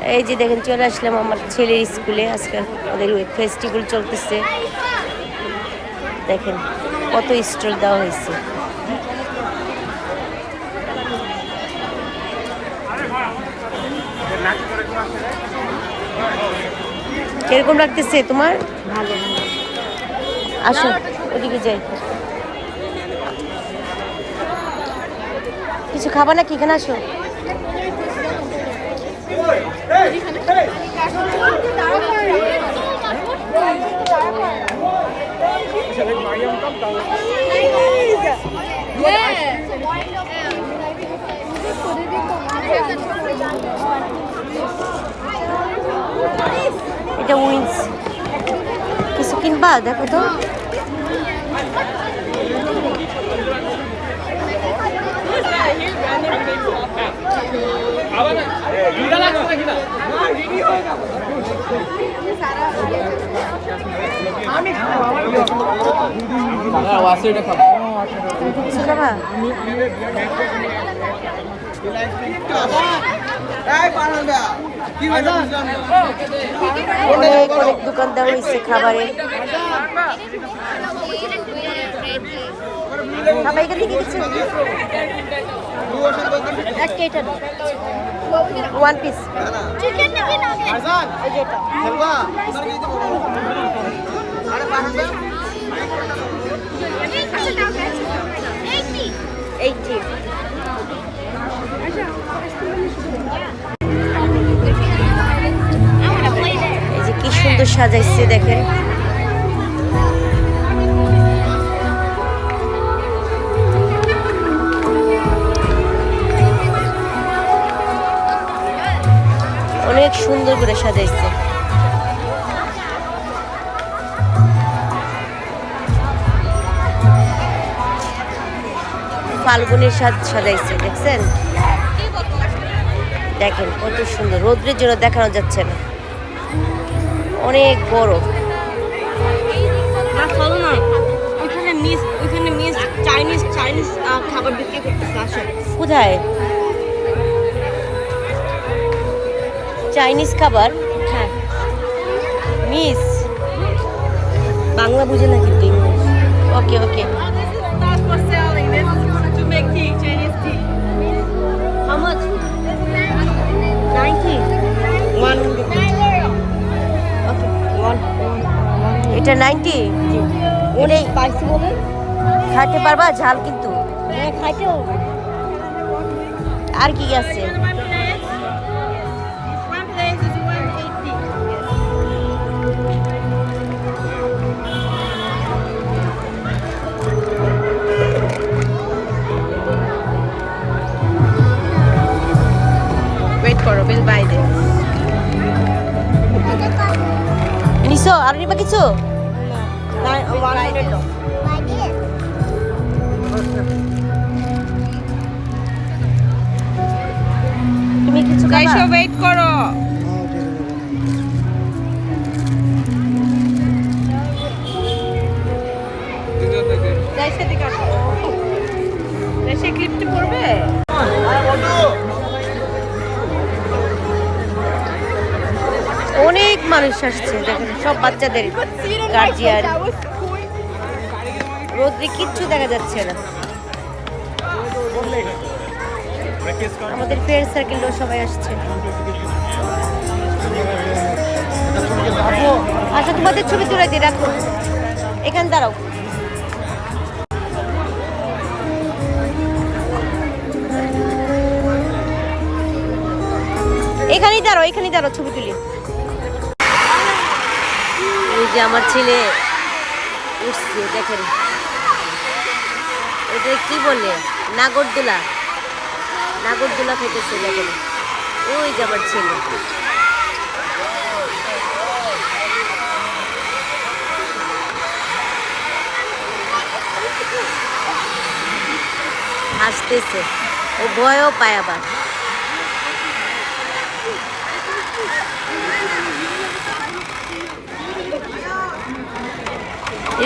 এই যে দেখেন চলে আসলাম আমার ছেলের স্কুলে। আজকাল ওদের ফেস্টিভ্যাল চলতেছে, দেখেন কত স্টল দেওয়া হয়েছে। কিরকম লাগতেছে তোমার? ভালো। আসো ওদিকে যাই। কিছু খাবা নাকি? এখানে আসো। এটা উইন্স, কিছু কিনবা? দেখো তো। অনেক অনেক দোকান দেওয়া হয়েছে খাবারের। বাবা এখান থেকে কিছু ওয়ান পিস চিকেন নাকি না এই যেটা খেলবা আরে 80 এই যে কি সুন্দর সাজাইছে দেখেন। অনেক সুন্দর করে সাজাইছে। ফাল্গুনের সাজ সাজাইছে, দেখছেন? দেখেন কত সুন্দর, রোদ্রের জন্য দেখানো যাচ্ছে না, অনেক বড়। চাইনিজ খাবার বিক্রি করতেছে, আসো। কোথায় চাইনিজ খাবার? হ্যাঁ, মিস বাংলা বুঝে না কিন্তু English. Okay okay. How much? 90. 100. Okay, one. এটা 90। ওটাই স্পাইসি বলে খাইতে পারবা? ঝাল কিন্তু। হ্যাঁ, খাইতেও। আর কি আছে? ওয়েট করো, বিল বাই দে। নিছো আর নিবা কিছু? না, 100 দাও। তুমি কিছু খাইছো? ওয়েট করো। সে ক্লিপটি পড়বে। অনেক মানুষ আসছে দেখেন, সব বাচ্চাদের গার্জিয়ান। রোদ্রে কিচ্ছু দেখা যাচ্ছে না। আমাদের ফ্রেন্ড সার্কেলও সবাই আসছে। আচ্ছা তোমাদের ছবি তুলে দিয়ে রাখো, এখানে দাঁড়াও। এখানেই দাঁড়াও, এখানেই দাঁড়াও, ছবি তুলি। এই যে আমার ছেলে উঠছে দেখেন, এটা কি বলে? নাগরদোলা। নাগরদোলা খেতেছে দেখেন। ওই যে আমার ছেলে। হাসতেছে, ও ভয়ও পায় আবার।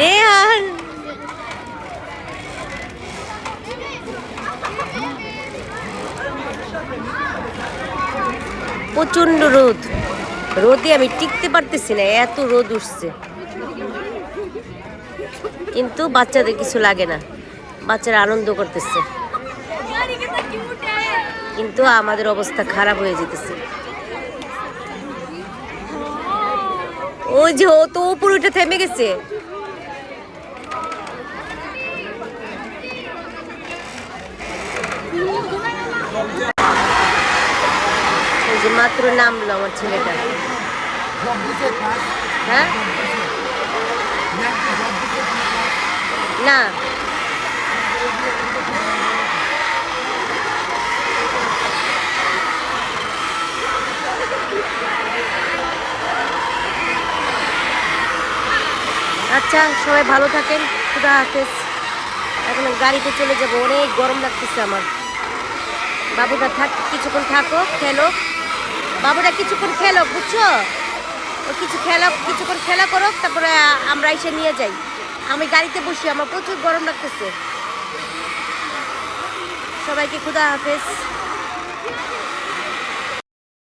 রেহান প্রচন্ড রোদ, রোদে আমি টিকতে পারতেছি না, এত রোদ উঠছে। কিন্তু বাচ্চাদের কিছু লাগে না, বাচ্চারা আনন্দ করতেছে, কিন্তু আমাদের অবস্থা খারাপ হয়ে যেতেছে। ওই যে ও তো উপরে উঠে থেমে গেছে। ওই যে মাত্র নামলো আমার ছেলেটা। হ্যাঁ না, আচ্ছা সবাই ভালো থাকেন, খুদা হাফেজ। এখন গাড়িতে চলে যাবো, অনেক গরম লাগতেছে আমার। বাবুটা থাক, কিছুক্ষণ থাকো, খেলো, বাবুটা কিছুক্ষণ খেলো, বুঝছো? ও কিছুক্ষণ খেলা করো, তারপরে আমরা এসে নিয়ে যাই। আমি গাড়িতে বসি, আমার প্রচুর গরম লাগতেছে। সবাইকে খুদা হাফেজ।